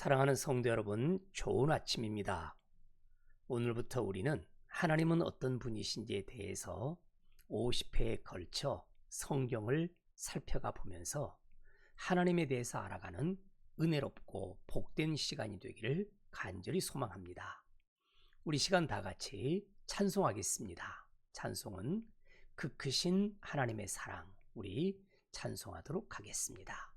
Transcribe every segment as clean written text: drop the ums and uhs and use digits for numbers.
사랑하는 성도 여러분, 좋은 아침입니다. 오늘부터 우리는 하나님은 어떤 분이신지에 대해서 50회에 걸쳐 성경을 살펴가 보면서 하나님에 대해서 알아가는 은혜롭고 복된 시간이 되기를 간절히 소망합니다. 우리 시간 다 같이 찬송하겠습니다. 찬송은 그 크신 하나님의 사랑, 우리 찬송하도록 하겠습니다.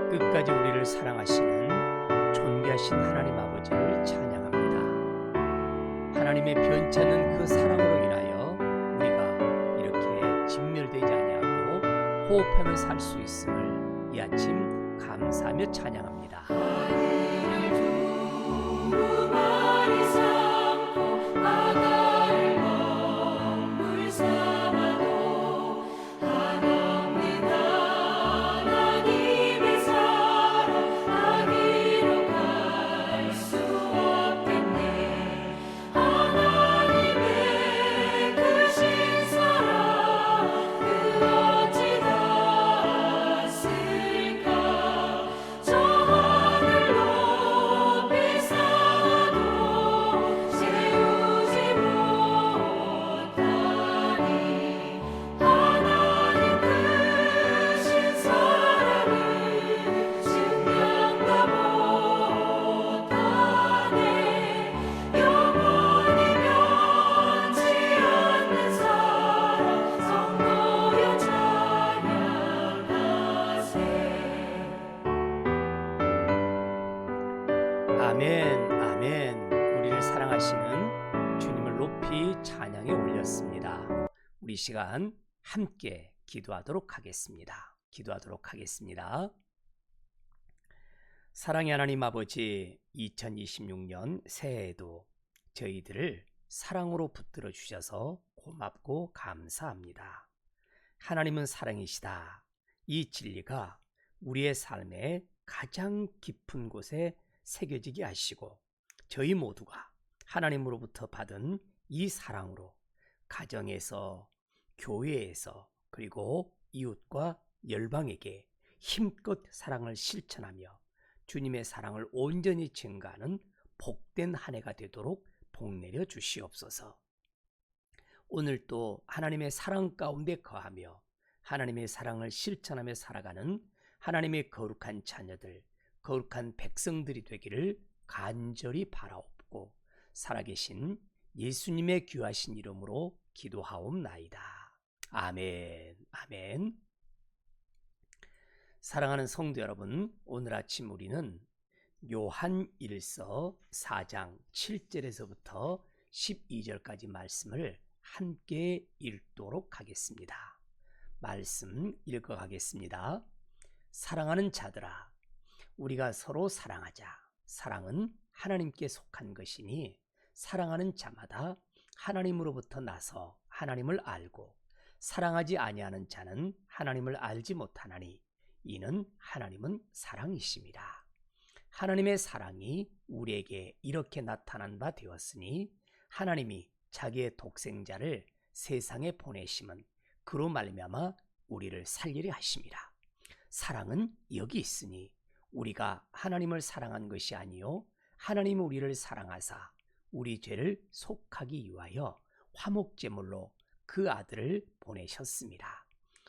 끝까지 우리를 사랑하시는 존귀하신 하나님 아버지를 찬양합니다. 하나님의 변찮는 그 사랑으로 인하여 우리가 이렇게 진멸되지 아니하고 호흡하며 살 수 있음을 이 아침 감사하며 찬양합니다. 아멘, 아멘. 우리를 사랑하시는 주님을 높이 찬양에 올렸습니다. 우리 시간 함께 기도하도록 하겠습니다. 사랑의 하나님 아버지, 2026년 새해에도 저희들을 사랑으로 붙들어 주셔서 고맙고 감사합니다. 하나님은 사랑이시다. 이 진리가 우리의 삶의 가장 깊은 곳에 새겨지게 하시고 저희 모두가 하나님으로부터 받은 이 사랑으로 가정에서, 교회에서, 그리고 이웃과 열방에게 힘껏 사랑을 실천하며 주님의 사랑을 온전히 증가하는 복된 한 해가 되도록 복내려 주시옵소서. 오늘 또 하나님의 사랑 가운데 거하며 하나님의 사랑을 실천하며 살아가는 하나님의 거룩한 자녀들, 거룩한 백성들이 되기를 간절히 바라옵고 살아계신 예수님의 귀하신 이름으로 기도하옵나이다. 아멘, 아멘. 사랑하는 성도 여러분, 오늘 아침 우리는 요한 1서 4장 7절에서부터 12절까지 말씀을 함께 읽도록 하겠습니다. 말씀 읽어가겠습니다. 사랑하는 자들아, 우리가 서로 사랑하자. 사랑은 하나님께 속한 것이니 사랑하는 자마다 하나님으로부터 나서 하나님을 알고 사랑하지 아니하는 자는 하나님을 알지 못하나니 이는 하나님은 사랑이심이라. 하나님의 사랑이 우리에게 이렇게 나타난 바 되었으니 하나님이 자기의 독생자를 세상에 보내심은 그로 말미암아 우리를 살리려 하심이라. 사랑은 여기 있으니 우리가 하나님을 사랑한 것이 아니요 하나님이 우리를 사랑하사 우리 죄를 속하기 위하여 화목제물로 그 아들을 보내셨습니다.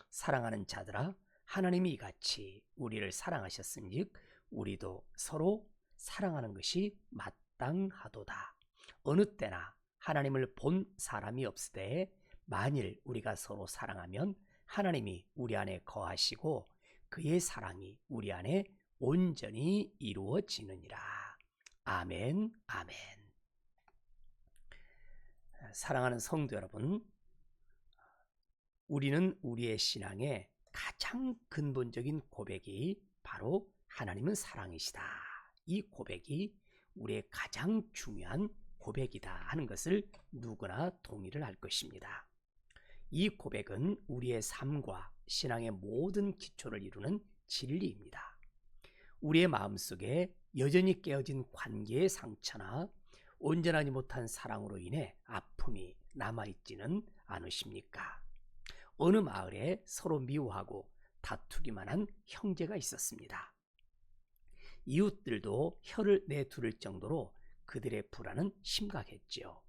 사랑하는 자들아, 하나님이 이같이 우리를 사랑하셨은즉 우리도 서로 사랑하는 것이 마땅하도다. 어느 때나 하나님을 본 사람이 없으되 만일 우리가 서로 사랑하면 하나님이 우리 안에 거하시고 그의 사랑이 우리 안에 온전히 이루어지느니라. 아멘, 아멘. 사랑하는 성도 여러분, 우리는 우리의 신앙의 가장 근본적인 고백이 바로 하나님은 사랑이시다. 이 고백이 우리의 가장 중요한 고백이다 하는 것을 누구나 동의를 할 것입니다. 이 고백은 우리의 삶과 신앙의 모든 기초를 이루는 진리입니다. 우리의 마음속에 여전히 깨어진 관계의 상처나 온전하지 못한 사랑으로 인해 아픔이 남아있지는 않으십니까? 어느 마을에 서로 미워하고 다투기만 한 형제가 있었습니다. 이웃들도 혀를 내두를 정도로 그들의 불안은 심각했지요.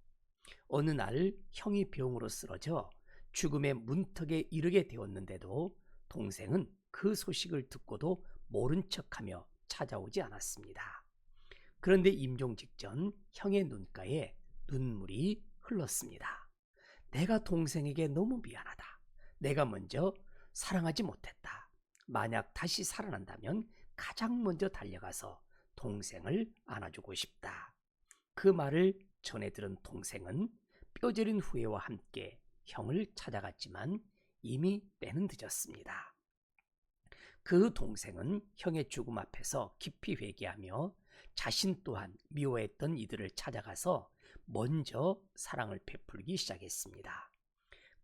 어느 날 형이 병으로 쓰러져 죽음의 문턱에 이르게 되었는데도 동생은 그 소식을 듣고도 모른 척하며 찾아오지 않았습니다. 그런데 임종 직전 형의 눈가에 눈물이 흘렀습니다. 내가 동생에게 너무 미안하다. 내가 먼저 사랑하지 못했다. 만약 다시 살아난다면 가장 먼저 달려가서 동생을 안아주고 싶다. 그 말을 전해 들은 동생은 뼈저린 후회와 함께 형을 찾아갔지만 이미 때는 늦었습니다. 그 동생은 형의 죽음 앞에서 깊이 회개하며 자신 또한 미워했던 이들을 찾아가서 먼저 사랑을 베풀기 시작했습니다.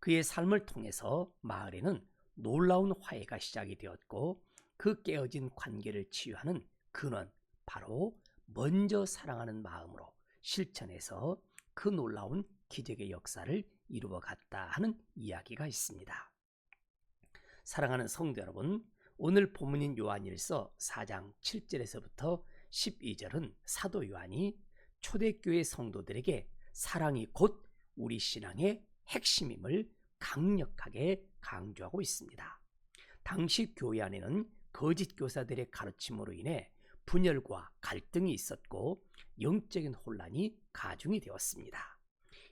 그의 삶을 통해서 마을에는 놀라운 화해가 시작이 되었고 그 깨어진 관계를 치유하는 근원, 바로 먼저 사랑하는 마음으로 실천해서 그 놀라운 기적의 역사를 이루어갔다 하는 이야기가 있습니다. 사랑하는 성도 여러분, 오늘 본문인 요한일서 4장 7절에서부터 12절은 사도 요한이 초대교회 성도들에게 사랑이 곧 우리 신앙의 핵심임을 강력하게 강조하고 있습니다. 당시 교회 안에는 거짓 교사들의 가르침으로 인해 분열과 갈등이 있었고 영적인 혼란이 가중이 되었습니다.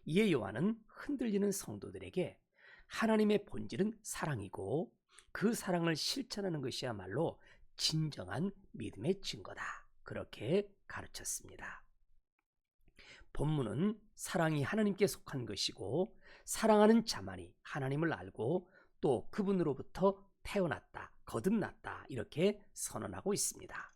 이에 요한은 흔들리는 성도들에게 하나님의 본질은 사랑이고 그 사랑을 실천하는 것이야말로 진정한 믿음의 증거다. 그렇게 가르쳤습니다. 본문은 사랑이 하나님께 속한 것이고 사랑하는 자만이 하나님을 알고 또 그분으로부터 태어났다, 거듭났다 이렇게 선언하고 있습니다.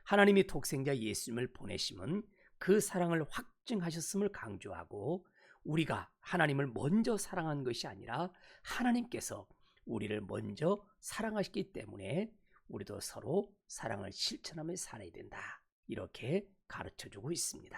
하나님이 독생자 예수님을 보내심은 그 사랑을 확증하셨음을 강조하고 우리가 하나님을 먼저 사랑한 것이 아니라 하나님께서 우리를 먼저 사랑하셨기 때문에 우리도 서로 사랑을 실천하며 살아야 된다. 이렇게 가르쳐주고 있습니다.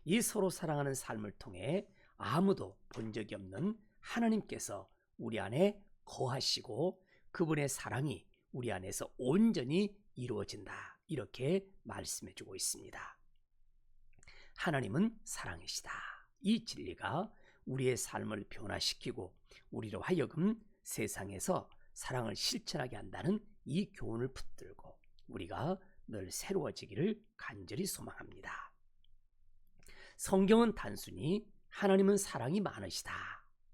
이 서로 사랑하는 삶을 통해 아무도 본 적이 없는 하나님께서 우리 안에 거하시고 그분의 사랑이 우리 안에서 온전히 이루어진다. 이렇게 말씀해주고 있습니다. 하나님은 사랑이시다. 이 진리가 우리의 삶을 변화시키고 우리로 하여금 세상에서 사랑을 실천하게 한다는 이 교훈을 붙들고 우리가 늘 새로워지기를 간절히 소망합니다. 성경은 단순히 하나님은 사랑이 많으시다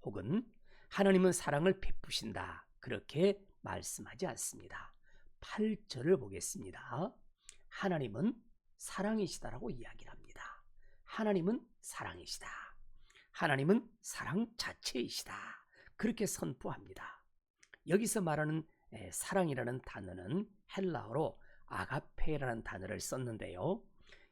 혹은 하나님은 사랑을 베푸신다 그렇게 말씀하지 않습니다. 8절을 보겠습니다. 하나님은 사랑이시다라고 이야기를 합니다. 하나님은 사랑이시다. 하나님은 사랑 자체이시다. 그렇게 선포합니다. 여기서 말하는 사랑이라는 단어는 헬라어로 아가페라는 단어를 썼는데요.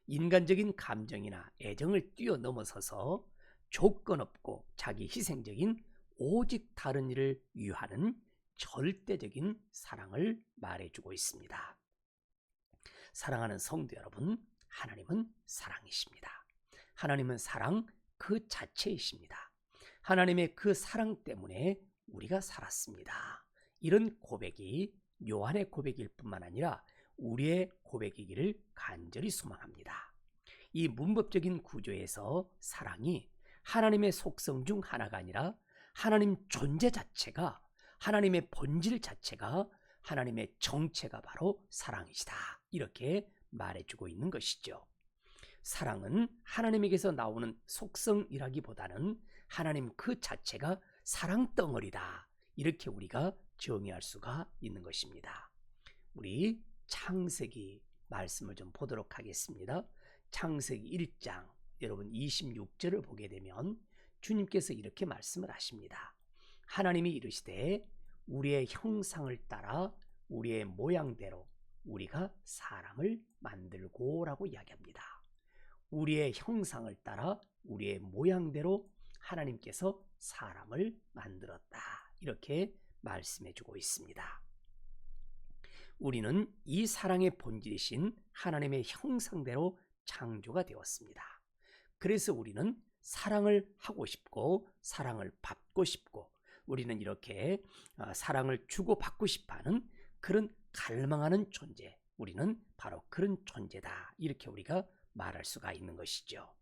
인간적인 감정이나 애정을 뛰어넘어서서 조건 없고 자기 희생적인 오직 다른 이를 위하는 절대적인 사랑을 말해주고 있습니다. 사랑하는 성도 여러분, 하나님은 사랑이십니다. 하나님은 사랑 그 자체이십니다. 하나님의 그 사랑 때문에 우리가 살았습니다. 이런 고백이 요한의 고백일 뿐만 아니라 우리의 고백이기를 간절히 소망합니다. 이 문법적인 구조에서 사랑이 하나님의 속성 중 하나가 아니라 하나님 존재 자체가, 하나님의 본질 자체가, 하나님의 정체가 바로 사랑이시다. 이렇게 말해주고 있는 것이죠. 사랑은 하나님에게서 나오는 속성이라기보다는 하나님 그 자체가 사랑덩어리다. 이렇게 우리가 정의할 수가 있는 것입니다. 우리 창세기 말씀을 좀 보도록 하겠습니다. 창세기 1장 여러분 26절을 보게 되면 주님께서 이렇게 말씀을 하십니다. 하나님이 이르시되 우리의 형상을 따라 우리의 모양대로 우리가 사람을 만들고라고 이야기합니다. 우리의 형상을 따라 우리의 모양대로 하나님께서 사람을 만들었다. 이렇게 말씀해 주고 있습니다. 우리는 이 사랑의 본질이신 하나님의 형상대로 창조가 되었습니다. 그래서 우리는 사랑을 하고 싶고 사랑을 받고 싶고 우리는 이렇게 사랑을 주고받고 싶어하는 그런 갈망하는 존재, 우리는 바로 그런 존재다. 이렇게 우리가 말할 수가 있는 것이죠.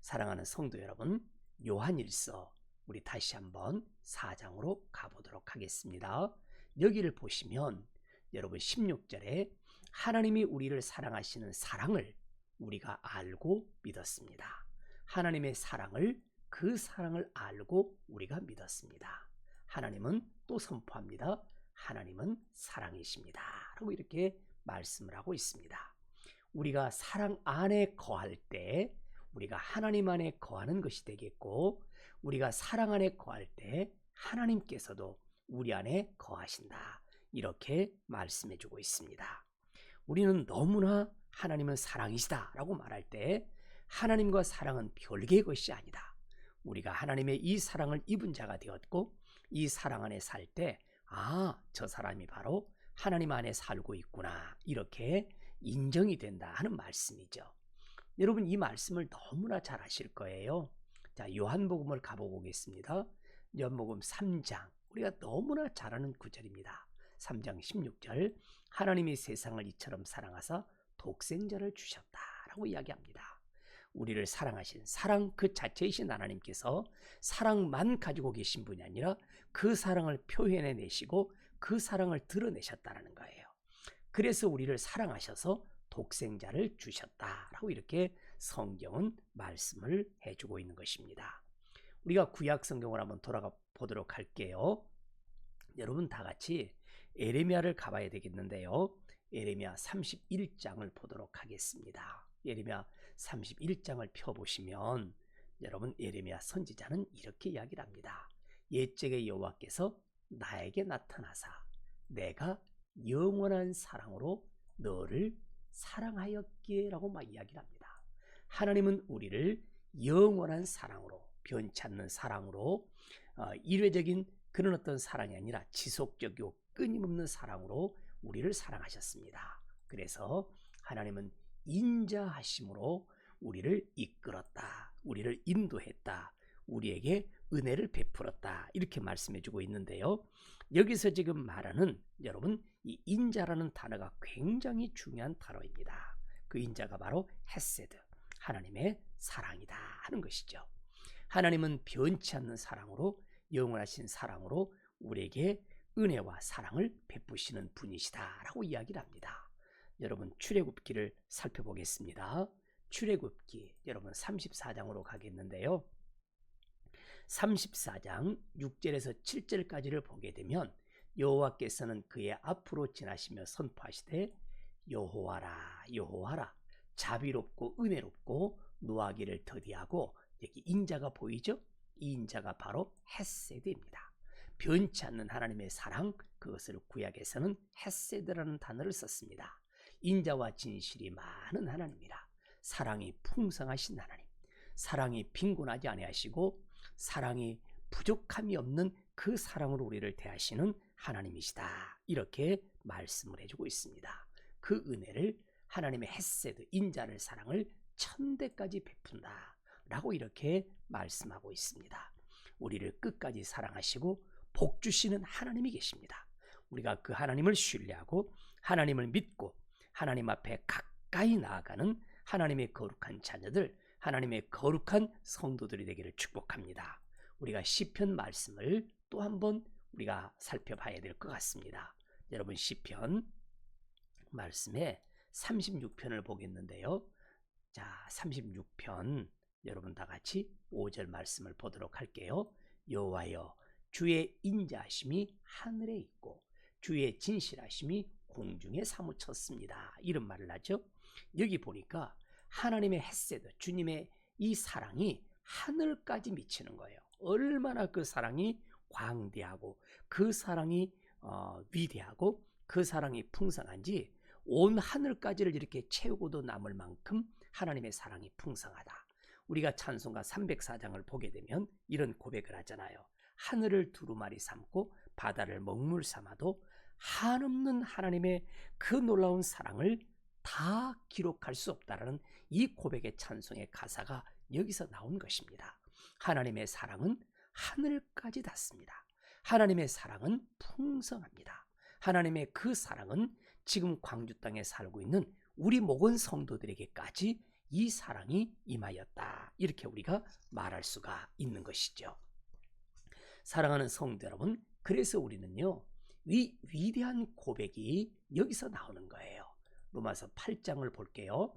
사랑하는 성도 여러분, 요한일서 우리 다시 한번 4장으로 가보도록 하겠습니다. 여기를 보시면 여러분 16절에 하나님이 우리를 사랑하시는 사랑을 우리가 알고 믿었습니다. 하나님의 사랑을, 그 사랑을 알고 우리가 믿었습니다. 하나님은 또 선포합니다. 하나님은 사랑이십니다. 라고 이렇게 말씀을 하고 있습니다. 우리가 사랑 안에 거할 때 우리가 하나님 안에 거하는 것이 되겠고, 우리가 사랑 안에 거할 때 하나님께서도 우리 안에 거하신다. 이렇게 말씀해 주고 있습니다. 우리는 너무나 하나님은 사랑이시다 라고 말할 때 하나님과 사랑은 별개의 것이 아니다. 우리가 하나님의 이 사랑을 입은 자가 되었고 이 사랑 안에 살 때 저 사람이 바로 하나님 안에 살고 있구나 이렇게 인정이 된다 하는 말씀이죠. 여러분 이 말씀을 너무나 잘 아실 거예요. 자, 요한복음을 가보겠습니다. 요한복음 3장 우리가 너무나 잘 아는 구절입니다. 3장 16절 하나님이 세상을 이처럼 사랑하사 독생자를 주셨다라고 이야기합니다. 우리를 사랑하신 사랑 그 자체이신 하나님께서 사랑만 가지고 계신 분이 아니라 그 사랑을 표현해 내시고 그 사랑을 드러내셨다는 거예요. 그래서 우리를 사랑하셔서 독생자를 주셨다라고 이렇게 성경은 말씀을 해주고 있는 것입니다. 우리가 구약 성경을 한번 돌아가 보도록 할게요. 여러분 다 같이 에레미야를 가봐야 되겠는데요. 에레미야 31장을 보도록 하겠습니다. 에레미야 31장을 펴보시면 여러분 에레미야 선지자는 이렇게 이야기를 합니다. 옛적의 여호와께서 나에게 나타나사 내가 영원한 사랑으로 너를 사랑하였기에 라고 막 이야기를 합니다. 하나님은 우리를 영원한 사랑으로, 변치 않는 사랑으로, 일회적인 그런 어떤 사랑이 아니라 지속적이고 끊임없는 사랑으로 우리를 사랑하셨습니다. 그래서 하나님은 인자하심으로 우리를 이끌었다, 우리를 인도했다, 우리에게 은혜를 베풀었다 이렇게 말씀해주고 있는데요. 여기서 지금 말하는 여러분 이 인자라는 단어가 굉장히 중요한 단어입니다. 그 인자가 바로 헤세드, 하나님의 사랑이다 하는 것이죠. 하나님은 변치 않는 사랑으로 영원하신 사랑으로 우리에게 은혜와 사랑을 베푸시는 분이시다라고 이야기를 합니다. 여러분 출애굽기를 살펴보겠습니다. 출애굽기 여러분 34장으로 가겠는데요. 34장 6절에서 7절까지를 보게 되면 여호와께서는 그의 앞으로 지나시며 선포하시되 여호와라 여호와라 자비롭고 은혜롭고 노하기를 더디하고 여기 인자가 보이죠? 이 인자가 바로 헤세드입니다. 변치 않는 하나님의 사랑, 그것을 구약에서는 헤세드라는 단어를 썼습니다. 인자와 진실이 많은 하나님이라 사랑이 풍성하신 하나님, 사랑이 빈곤하지 아니하시고 사랑이 부족함이 없는 그 사랑으로 우리를 대하시는 하나님이시다. 이렇게 말씀을 해주고 있습니다. 그 은혜를 하나님의 헤세드, 인자를 사랑을 천대까지 베푼다 라고 이렇게 말씀하고 있습니다. 우리를 끝까지 사랑하시고 복 주시는 하나님이 계십니다. 우리가 그 하나님을 신뢰하고 하나님을 믿고 하나님 앞에 가까이 나아가는 하나님의 거룩한 자녀들, 하나님의 거룩한 성도들이 되기를 축복합니다. 우리가 시편 말씀을 또 한번 우리가 살펴봐야 될 것 같습니다. 여러분 시편 말씀에 36편을 보겠는데요. 자, 36편 여러분 다 같이 5절 말씀을 보도록 할게요. 여호와여 주의 인자하심이 하늘에 있고 주의 진실하심이 공중에 사무쳤습니다. 이런 말을 하죠. 여기 보니까 하나님의 헤세드, 주님의 이 사랑이 하늘까지 미치는 거예요. 얼마나 그 사랑이 광대하고 그 사랑이 위대하고 그 사랑이 풍성한지 온 하늘까지를 이렇게 채우고도 남을 만큼 하나님의 사랑이 풍성하다. 우리가 찬송가 304장을 보게 되면 이런 고백을 하잖아요. 하늘을 두루마리 삼고 바다를 먹물 삼아도 한없는 하나님의 그 놀라운 사랑을 다 기록할 수 없다라는 이 고백의 찬송의 가사가 여기서 나온 것입니다. 하나님의 사랑은 하늘까지 닿습니다. 하나님의 사랑은 풍성합니다. 하나님의 그 사랑은 지금 광주 땅에 살고 있는 우리 모든 성도들에게까지 이 사랑이 임하였다. 이렇게 우리가 말할 수가 있는 것이죠. 사랑하는 성도 여러분, 그래서 우리는요, 이 위대한 고백이 여기서 나오는 거예요. 로마서 8장을 볼게요.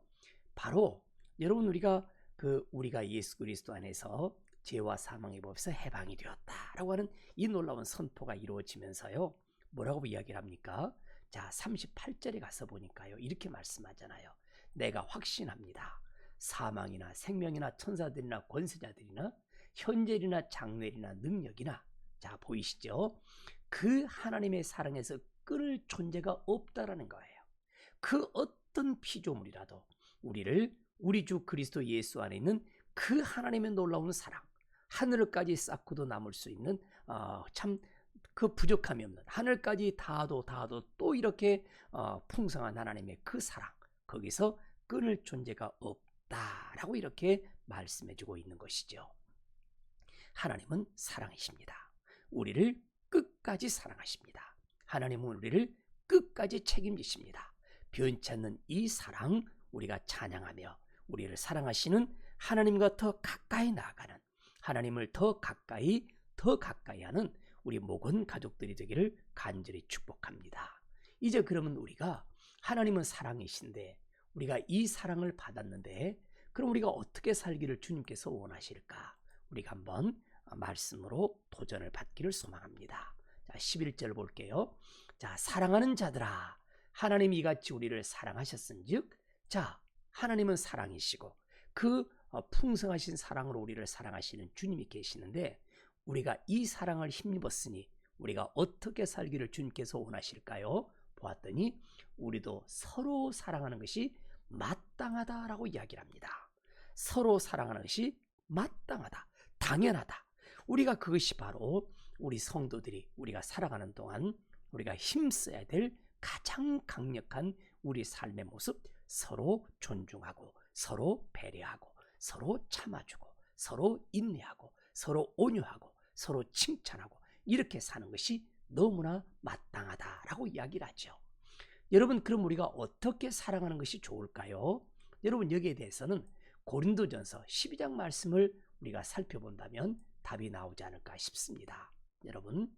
바로 여러분 우리가 예수 그리스도 안에서 죄와 사망의 법에서 해방이 되었다라고 하는 이 놀라운 선포가 이루어지면서요. 뭐라고 이야기를 합니까? 자, 38절에 가서 보니까요. 이렇게 말씀하잖아요. 내가 확신합니다. 사망이나 생명이나 천사들이나 권세자들이나 현재이나 장래이나 능력이나 자, 보이시죠? 그 하나님의 사랑에서 끊을 존재가 없다라는 거예요. 그 어떤 피조물이라도 우리 주 그리스도 예수 안에 있는 그 하나님의 놀라운 사랑, 하늘까지 쌓고도 남을 수 있는 참 그 부족함이 없는 하늘까지 닿아도 또 이렇게 풍성한 하나님의 그 사랑, 거기서 끊을 존재가 없다라고 이렇게 말씀해주고 있는 것이죠. 하나님은 사랑이십니다. 우리를 끝까지 사랑하십니다. 하나님은 우리를 끝까지 책임지십니다. 변치 않는 이 사랑 우리가 찬양하며 우리를 사랑하시는 하나님과 더 가까이 나아가는 하나님을 더 가까이 하는 우리 모든 가족들이 되기를 간절히 축복합니다. 이제 그러면 우리가 하나님은 사랑이신데 우리가 이 사랑을 받았는데 그럼 우리가 어떻게 살기를 주님께서 원하실까? 우리가 한번 말씀으로 도전을 받기를 소망합니다. 자, 11절 볼게요. 자, 사랑하는 자들아 하나님이 이같이 우리를 사랑하셨은즉 자, 하나님은 사랑이시고 그 풍성하신 사랑으로 우리를 사랑하시는 주님이 계시는데 우리가 이 사랑을 힘입었으니 우리가 어떻게 살기를 주님께서 원하실까요? 보았더니 우리도 서로 사랑하는 것이 마땅하다라고 이야기를 합니다. 서로 사랑하는 것이 마땅하다, 당연하다. 우리가 그것이 바로 우리 성도들이 우리가 살아가는 동안 우리가 힘써야 될 가장 강력한 우리 삶의 모습, 서로 존중하고 서로 배려하고 서로 참아주고 서로 인내하고 서로 온유하고 서로 칭찬하고 이렇게 사는 것이 너무나 마땅하다라고 이야기를 하죠. 여러분, 그럼 우리가 어떻게 살아가는 것이 좋을까요? 여러분, 여기에 대해서는 고린도전서 12장 말씀을 우리가 살펴본다면 답이 나오지 않을까 싶습니다. 여러분,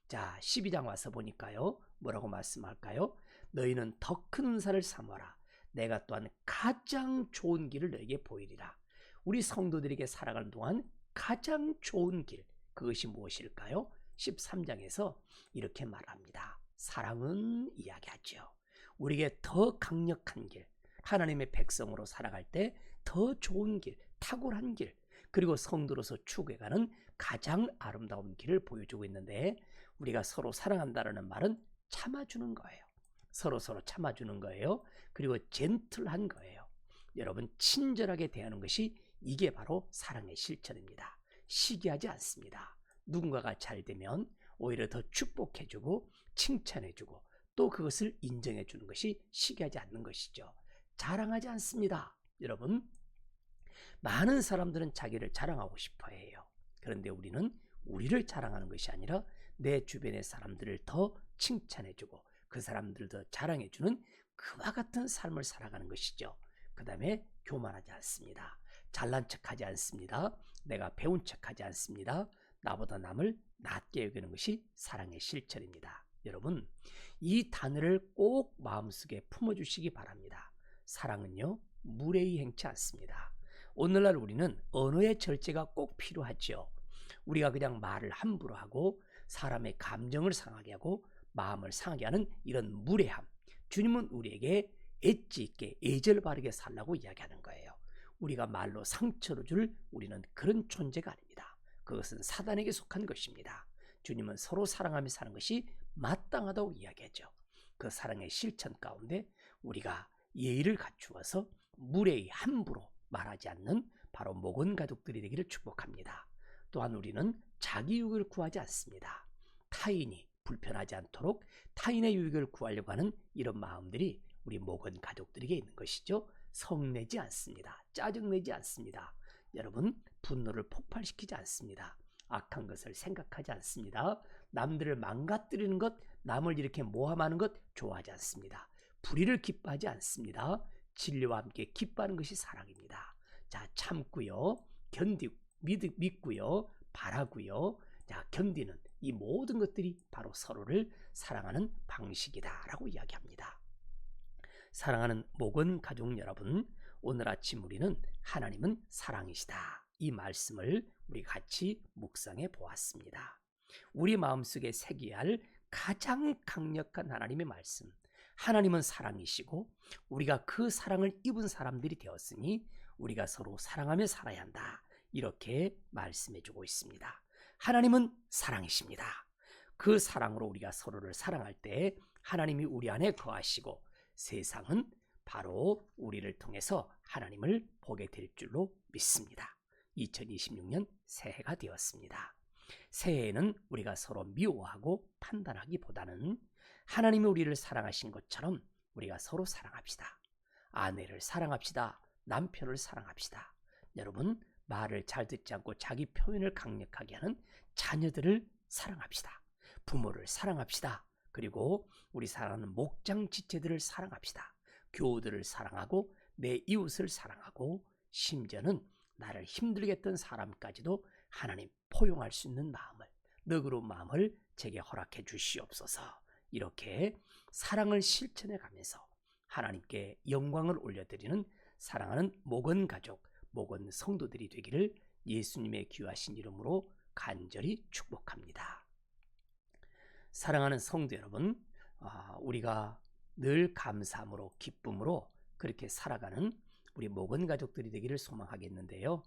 자, 12장 와서 보니까요. 뭐라고 말씀할까요? 너희는 더 큰 은사를 삼아라. 내가 또한 가장 좋은 길을 너에게 보이리라. 우리 성도들에게 살아가는 동안 가장 좋은 길, 그것이 무엇일까요? 13장에서 이렇게 말합니다. 사랑은 이야기하죠. 우리에게 더 강력한 길, 하나님의 백성으로 살아갈 때 더 좋은 길, 탁월한 길, 그리고 성도로서 추구해가는 가장 아름다운 길을 보여주고 있는데, 우리가 서로 사랑한다는 말은 참아주는 거예요. 서로 참아주는 거예요. 그리고 젠틀한 거예요. 여러분, 친절하게 대하는 것이 이게 바로 사랑의 실천입니다. 시기하지 않습니다. 누군가가 잘 되면 오히려 더 축복해주고 칭찬해주고 또 그것을 인정해주는 것이 시기하지 않는 것이죠. 자랑하지 않습니다. 여러분, 많은 사람들은 자기를 자랑하고 싶어 해요. 그런데 우리는 우리를 자랑하는 것이 아니라 내 주변의 사람들을 더 칭찬해주고 그 사람들도 자랑해주는 그와 같은 삶을 살아가는 것이죠. 그 다음에 교만하지 않습니다. 잘난 척하지 않습니다. 내가 배운 척하지 않습니다. 나보다 남을 낮게 여기는 것이 사랑의 실천입니다. 여러분, 이 단어를 꼭 마음속에 품어주시기 바랍니다. 사랑은요, 무례히 행치 않습니다. 오늘날 우리는 언어의 절제가 꼭 필요하죠. 우리가 그냥 말을 함부로 하고 사람의 감정을 상하게 하고 마음을 상하게 하는 이런 무례함, 주님은 우리에게 엣지 있게 애절 바르게 살라고 이야기하는 거예요. 우리가 말로 상처를 줄 우리는 그런 존재가 아닙니다. 그것은 사단에게 속한 것입니다. 주님은 서로 사랑하며 사는 것이 마땅하다고 이야기하죠. 그 사랑의 실천 가운데 우리가 예의를 갖추어서 무례히 함부로 말하지 않는 바로 목은 가족들이 되기를 축복합니다. 또한 우리는 자기 유익을 구하지 않습니다. 타인이 불편하지 않도록 타인의 유익을 구하려고 하는 이런 마음들이 우리 목은 가족들에게 있는 것이죠. 성내지 않습니다. 짜증내지 않습니다. 여러분, 분노를 폭발시키지 않습니다. 악한 것을 생각하지 않습니다. 남들을 망가뜨리는 것, 남을 이렇게 모함하는 것 좋아하지 않습니다. 불의를 기뻐하지 않습니다. 진리와 함께 기뻐하는 것이 사랑입니다. 자, 참고요, 믿고요, 바라고요. 자, 견디는 이 모든 것들이 바로 서로를 사랑하는 방식이다라고 이야기합니다. 사랑하는 목은 가족 여러분, 오늘 아침 우리는 하나님은 사랑이시다, 이 말씀을 우리 같이 묵상해 보았습니다. 우리 마음속에 새겨야 할 가장 강력한 하나님의 말씀, 하나님은 사랑이시고 우리가 그 사랑을 입은 사람들이 되었으니 우리가 서로 사랑하며 살아야 한다, 이렇게 말씀해 주고 있습니다. 하나님은 사랑이십니다. 그 사랑으로 우리가 서로를 사랑할 때 하나님이 우리 안에 거하시고 세상은 바로 우리를 통해서 하나님을 보게 될 줄로 믿습니다. 2026년 새해가 되었습니다. 새해에는 우리가 서로 미워하고 판단하기보다는 하나님이 우리를 사랑하신 것처럼 우리가 서로 사랑합시다. 아내를 사랑합시다. 남편을 사랑합시다. 여러분, 말을 잘 듣지 않고 자기 표현을 강력하게 하는 자녀들을 사랑합시다. 부모를 사랑합시다. 그리고 우리 사랑하는 목장 지체들을 사랑합시다. 교우들을 사랑하고 내 이웃을 사랑하고 심지어는 나를 힘들게 했던 사람까지도 하나님 포용할 수 있는 마음을, 너그러운 마음을 제게 허락해 주시옵소서. 이렇게 사랑을 실천해 가면서 하나님께 영광을 올려드리는 사랑하는 목은 가족, 목은 성도들이 되기를 예수님의 귀하신 이름으로 간절히 축복합니다. 사랑하는 성도 여러분, 우리가 늘 감사함으로 기쁨으로 그렇게 살아가는 우리 목은 가족들이 되기를 소망하겠는데요.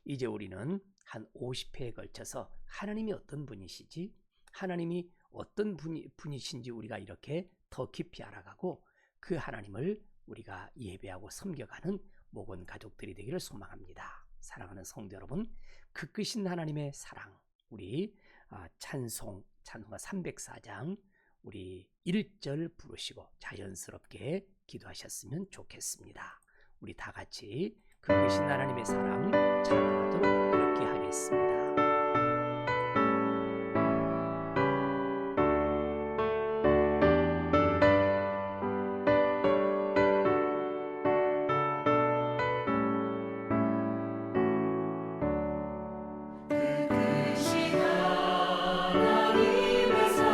이제 우리는 한 50회에 걸쳐서 하나님이 어떤 분이시지, 하나님이 어떤 분이신지 우리가 이렇게 더 깊이 알아가고 그 하나님을 우리가 예배하고 섬겨가는 목은 가족들이 되기를 소망합니다. 사랑하는 성도 여러분, 그 크신 하나님의 사랑, 우리 찬송가 304장 우리 1절 부르시고 자연스럽게 기도하셨으면 좋겠습니다. 우리 다 같이 그 크신 하나님의 사랑 찬양하도록 그렇게 하겠습니다. 하나님의 사랑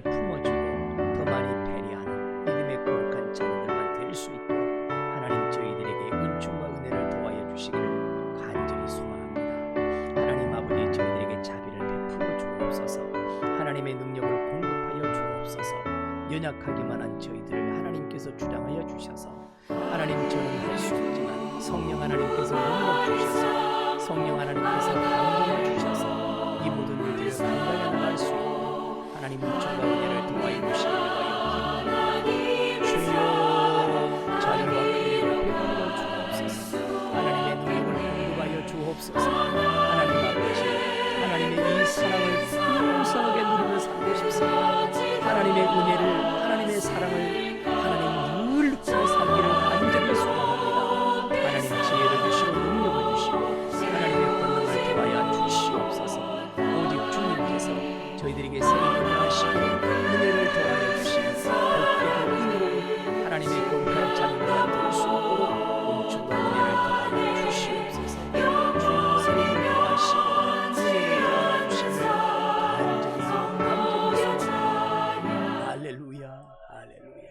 많이 품어주고 더 많이 배려하는 믿음의 거룩한 자녀들만 될 수 있도록 하나님 저희들에게 은총과 은혜를 더하여 주시기를 간절히 소망합니다. 하나님 아버지 저희들에게 자비를 베풀어 주옵소서. 하나님의 능력을 공급하여 주옵소서. 연약하기만 한 저희들을 하나님께서 주장하여 주셔서 하나님 저는 할 수 없지만 성령 하나님께서 능력 주셔서 성령 하나님께서 감동을 주셔서 이 모든 일들을 감당해 나갈 수 있도록 하나님 은총과 은혜를 더하여 주시기 위하여 기도합니다. 주여 자녀와 긍휼을 베풀어 주옵소서. 하나님의 능력을 공급하여 주옵소서. 하나님 아버지 하나님의 이 사랑을 풍성하게 누리며 살고 싶습니다. 하나님의 은혜를 하나님의 사랑을 하나님 늘 느끼며 살기를 간절히 소망합니다. 하나님 지혜를 주시고 능력을 주시고 하나님의 권능을 더하여 주시옵소서. 오직 주님께서 저희들에게 생명을 하시고 은혜를 더하여 주시는 복되고 은혜로운 하나님의 거룩한 자녀가 될 수 있도록 은총과 은혜를 더하여 주시옵소서. 주님 생명을 더하시고 은혜를 더하여 주시면 간절히 소망합니다. 할렐루야 할렐루야.